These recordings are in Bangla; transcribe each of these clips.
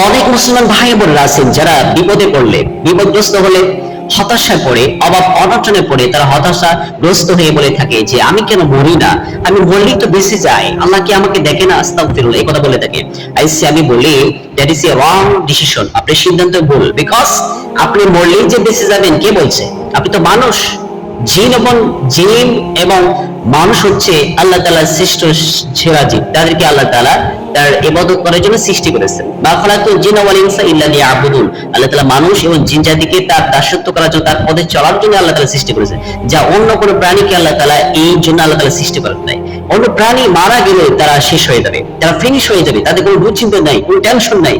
অনেক মুসলমান ভাই বোনেরা আছেন যারা বিপদে পড়লে, বিপদগ্রস্ত হলে, হতাশায় পড়ে, অভাব অনটনে পড়ে তারা হতাশাগ্রস্ত হয়ে বলে থাকে যে আমি কেন মরি না, আমি মরলেই তো বেঁচে যাই, আল্লাহ কি আমাকে দেখে না, আস্তাগফিরুল্লাহ, এই কথা বলে থাকে। আমি বলি that is a wrong decision. আপনার সিদ্ধান্ত ভুল। বিকজ আপনি মরলেই যে বেঁচে যাবেন কে বলছে? আপনি তো মানুষ। জিন এবং মানুষ হচ্ছে আল্লাহ তাআলার সৃষ্ট সেরা জীব। তাদেরকে আল্লাহ তাআলা তার ইবাদত করার জন্য সৃষ্টি করেছেন। মা খালাকুল জিন্না ওয়াল ইনসা ইল্লা লিয়াবুদুন। আল্লাহ তাআলা মানুষ এবং জিন জাতিকে তার দাসত্ব করার জন্য, তার পথে চলার জন্য আল্লাহ তাআলা সৃষ্টি করেছেন, যা অন্য কোনো প্রাণীকে আল্লাহ তাআলা এই জন্য আল্লাহ তাআলা সৃষ্টি করেন নাই। অন্য প্রাণী মারা গেলে তারা শেষ হয়ে যাবে, তারা ফিনিশ হয়ে যাবে, তাদের কোনো দুশ্চিন্তা নাই, কোনো টেনশন নাই।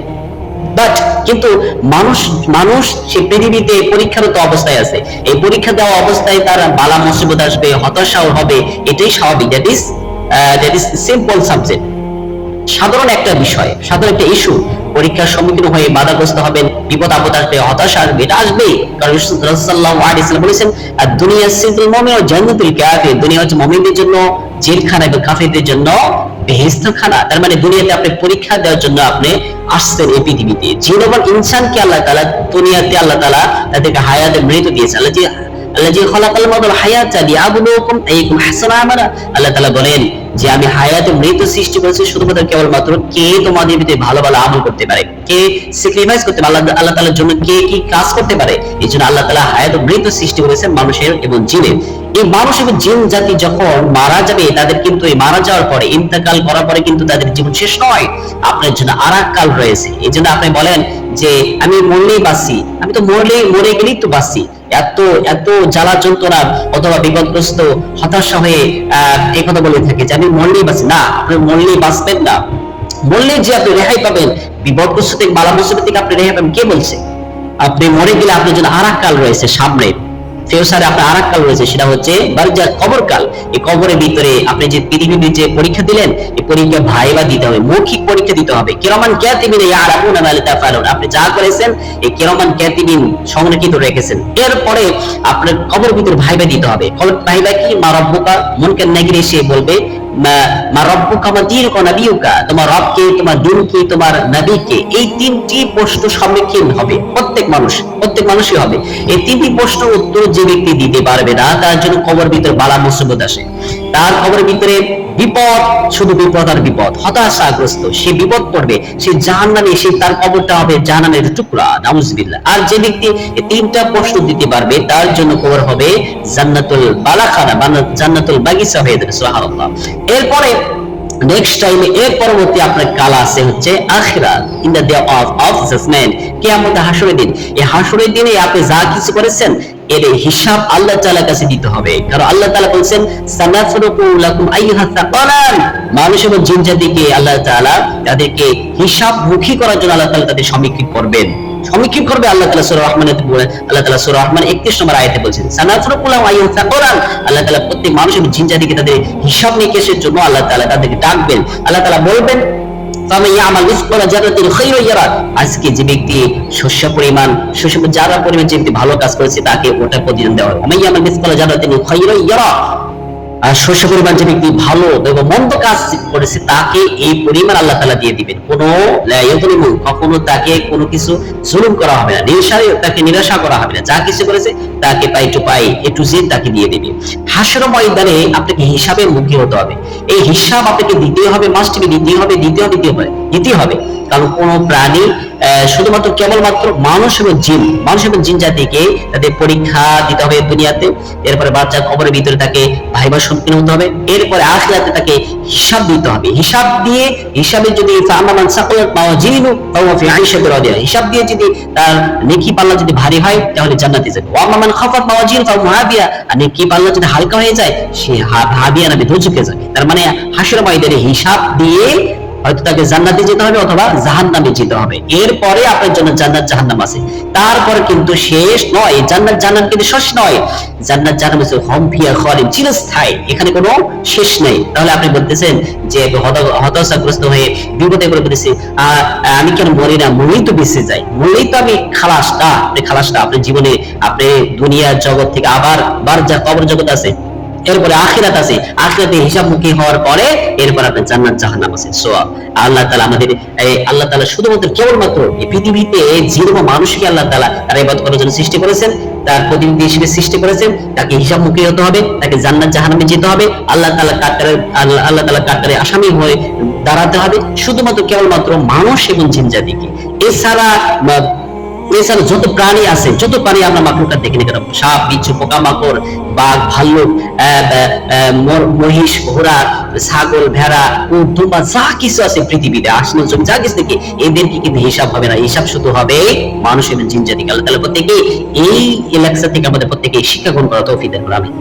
বাট কিন্তু মানুষ সে পৃথিবীতে পরীক্ষারত অবস্থায় আছে। এই পরীক্ষা দেওয়া অবস্থায় তার বালা মুসিবত আসবে, হতাশাও হবে, এটাই স্বাভাবিক। দ্যাট ইজ সিম্পল সাবজেক্ট, সাধারণ একটা বিষয়, সাধারণ একটা ইস্যু। পরীক্ষার সম্মুখীন হয়ে বাধাগ্রস্ত হবেন, বিপদ আপদ আসবে, হতাশা আসবে, এটা আসবেই। কারণ রাসূলুল্লাহ সাল্লাল্লাহু আলাইহি ওয়াসাল্লাম বলেছেন দুনিয়া সিজনুল মুমিন ওয়া জান্নাতুল কাফির। দুনিয়া হচ্ছে মুমিনদের জন্য জেলখানা এবং কাফিরদের জন্য বেহেশতখানা। তার মানে দুনিয়াতে আপনি পরীক্ষা দেওয়ার জন্য আপনি আসছেন এই পৃথিবীতে। জিন এবং ইনসানকে আল্লাহ তাআলা দুনিয়াতে আল্লাহ তাআলা তাদেরকে হায়াতে মৃত্যু দিয়েছে। আল্লাহ খালাকাল মাউতা ওয়াল হায়াতা লিয়াবলুকুম আইয়ুকুম আহসানু আমালা। আল্লাহ তাআলা বলেন যে আমি হায়াতে মৃত্যু সৃষ্টি করেছি শুধুমাত্র কেবলমাত্র কে তোমাদের ভিতরে ভালো ভালো আমল করতে পারে, কে স্যাক্রিফাইস করতে পারে, আল্লাহ তাআলার জন্য কে কি কাজ করতে পারে। এই জন্য আল্লাহ তাআলা হায়াত ও মৃত্যু সৃষ্টি করেছেন মানুষের এবং জিনের। এই মানুষ এবং জিন জাতি যখন মারা যাবে, তাদের কিন্তু এই মারা যাওয়ার পরে, ইন্তেকাল করার পরে কিন্তু তাদের জীবন শেষ নয়, আপনার জন্য আরেক কাল রয়েছে। এই জন্য আপনি বলেন যে আমি মরলেই বাঁচি, আমি তো মরে গেলেই তো বাঁচি, এত এত জ্বালা যন্ত্রণা অথবা বিপদগ্রস্ত হতাশা হয়ে এই কথা বলে থাকে যে আমি মরলেই বাঁচি। না, আপনি মরলেই বাঁচবেন না। মরলে যে আপনি রেহাই পাবেন, বিপদগ্রস্ত থেকে, বালা মুসিবত থেকে আপনি রেহাই পাবেন, কে বলছে? আপনি মরে গেলে আপনার জন্য আরেক কাল রয়েছে সামনে, ফিউচারে আপনার আরেক কাল রয়েছে, সেটা হচ্ছে বারজাক, কবর কাল। এই কবরের ভিতরে আপনি যে পৃথিবীতে যে পরীক্ষা দিলেন, এই পরীক্ষা ভাইবা দিতে হবে, মৌখিক পরীক্ষা দিতে হবে। কিরামান কাতিবিন ইয়ালামুনা মা লা তাফআলুন। আপনি যা করেছেন এই কিরামান কাতিবিন সংরক্ষিত রেখেছেন। এরপরে আপনার কবর ভিতরে ভাইবা দিতে হবে। কবর ভাইবা কি? মা রব্বুকা, মুনকার নাকির এসে বলবে মা রব্বুকা মা দীনুকা নাবিয়ুকা, তোমার রব কে, তোমার দিন কি, তোমার নবী কে। এই তিনটি প্রশ্ন সম্মুখীন হবে প্রত্যেক মানুষই হবে। এই তিনটি প্রশ্ন উত্তর যে ব্যক্তি দিতে পারবে না, তার জন্য কবর ভিতরে বালা মুসিবত আসে। তার কবরের ভিতরে বিপদ, শুধু বিপদ আর বিপদ, হতাশাগ্রস্ত, সে বিপদ পড়বে, সে জাহান্নামে, সে তার কবরটা হবে জাহান্নামের টুকরা, নাউজুবিল্লাহ। আর যে ব্যক্তি এই তিনটা প্রশ্ন দিতে পারবে, তার জন্য কবর হবে জান্নাতুল বালাখানা, জান্নাতুল বাগিচা হয়ে যাবে। সুবহানাল্লাহ। এরপরে নেক্সট টাইমে এর পরবর্তী আপনার কাল আছে হচ্ছে আখিরাত, in the day of judgement, কিয়ামত, হাসরের দিন। এই হাসরের দিনে আপনি যা কিছু করেছেন এর হিসাব আল্লাহ তাআলার কাছে দিতে হবে। কারণ আল্লাহ তাআলা বলেন সানাফরুকু লাকুম আইয়ুহা সাকালান। মানুষ এবং জিন জাতিকে আল্লাহ তাআলা তাদেরকে হিসাব মুখী করার জন্য আল্লাহ তাআলা তাদের সমীক্ষা করবে। আল্লাহ তাআলা সূরা রহমানে বলেন, আল্লাহ তাআলা সূরা রহমান 31 নম্বর আয়াতে বলেছেন সানাফরুকু লাকুম আইয়ুহা সাকালান। আল্লাহ তাআলা প্রত্যেক মানুষ এবং জিন জাতিকে তাদের হিসাব নিকেশের জন্য আল্লাহ তাআলা তাদেরকে ডাকবেন। আল্লাহ তাআলা বলবেন আজকে যে ব্যক্তি শস্য পরিমাণ যে ব্যক্তি ভালো কাজ করেছে তাকে ওটা প্রতিদান দেওয়া হবে। আর শস্য পরিমাণ যে ব্যক্তি ভালো এবং মন্দ কাজ করেছে তাকে এই পরিমাণ আল্লাহ তাআলা দিয়ে দিবেন। কখনো তাকে কোনো কিছু জুলুম করা হবে না, তাকে নিরাশা করা হবে না। যা কিছু করেছে তাকে পাই two pi, A to Z তাকে দিয়ে দিবে। হাসর ময়দানে আপনাকে হিসাবের মুখী হতে হবে। এই হিসাব আপনাকে দিতে হবে, মাস্ট বি দিতে হবে। কারণ কোন প্রাণী শুধুমাত্র কেবলমাত্র মানুষ এবং জিন জাতিকে তাদের পরীক্ষা দিতে হবে দুনিয়াতে। এরপরে বাচ্চা কবরের ভিতরে তাকে ভাইবার সম্মুখীন হতে হবে। এরপরে আখিরাতে তাকে হিসাব দিতে হবে। হিসাবে যদি ফামান সাকালাত মাওয়াজিনু ফাহুয়া ফি আইশাতির রাদিয়া, হিসাব দিয়ে যদি তার নেকি পাল্লা যদি ভারী হয় তাহলে জান্নাতে যাবে। ওয়া মান খাফাত মাওয়াজিনু ফাহুয়া হাবিয়া, আর নেকি পাল্লা যদি হালকা হয়ে যায় সে হাবিয়া নামে দোজখে যাবে। তার মানে হাসর ময়দানে হিসাব দিয়ে হয়তো তাকে জান্নাতে যেতে হবে অথবা জাহান্নামে যেতে হবে। এরপরে আপনার জন্য জান্নাত জাহান্নাম আছে। তারপর কিন্তু শেষ নয়, জান্নাত জাহান্নাম কিন্তু শেষ নয়। জান্নাত জাহান্নাম হচ্ছে হুম ফিহা খালিদ, চিরস্থায়ী, এখানে কোনো শেষ নেই। তাহলে আপনি বলতেছেন যে হতাশাগ্রস্ত হয়ে বিপদে পড়ে বলেছি আমি কেন মরি না, মরেই তো বেঁচে যাই, মরেই তো আমি খালাসটা। আপনার জীবনে আপনি দুনিয়ার জগৎ থেকে আবার যা কবর জগৎ আছে, এরপরে আখিরাত আছে, আখিরাতে হিসাবমুখী হওয়ার পরে এরপর আপনার জান্নাত জাহান্নাম আছে। সো আল্লাহ তাআলা আমাদের আল্লাহ তাআলা শুধুমাত্র কেবলমাত্র এই পৃথিবীতে যেরকম মানুষকে আল্লাহ তাআলা তার ইবাদত করার জন্য সৃষ্টি করেছেন, তার প্রতিনিধি হিসেবে সৃষ্টি করেছেন, তাকে হিসাবমুখী হতে হবে, তাকে জান্নাত জাহান্নামে যেতে হবে, আল্লাহ তাআলা কাতারে আসামি হয়ে দাঁড়াতে হবে, শুধুমাত্র কেবলমাত্র মানুষ এবং জিন জাতিকে। এছাড়া যত প্রাণী আছে, যত প্রাণী আমরা মাকলুকাত দেখি না কেন, সাপ বিচ্ছু পোকামাকড় বাঘ ভাল্লুক মহিষ ঘোড়া ছাগল ভেড়া উট দুম্বা যা কিছু আছে পৃথিবীতে আসমান জমি যা কিছু দেখি, এদেরকে কিন্তু হিসাব হবে না, হিসাব শুধু হবে মানুষ এবং জিন জাতিকে। আল্লাহ তাআলা প্রত্যেকে এই লেকচার থেকে আমাদের প্রত্যেকে শিক্ষা গ্রহণ করা তৌফিক দান করুন। আমিন।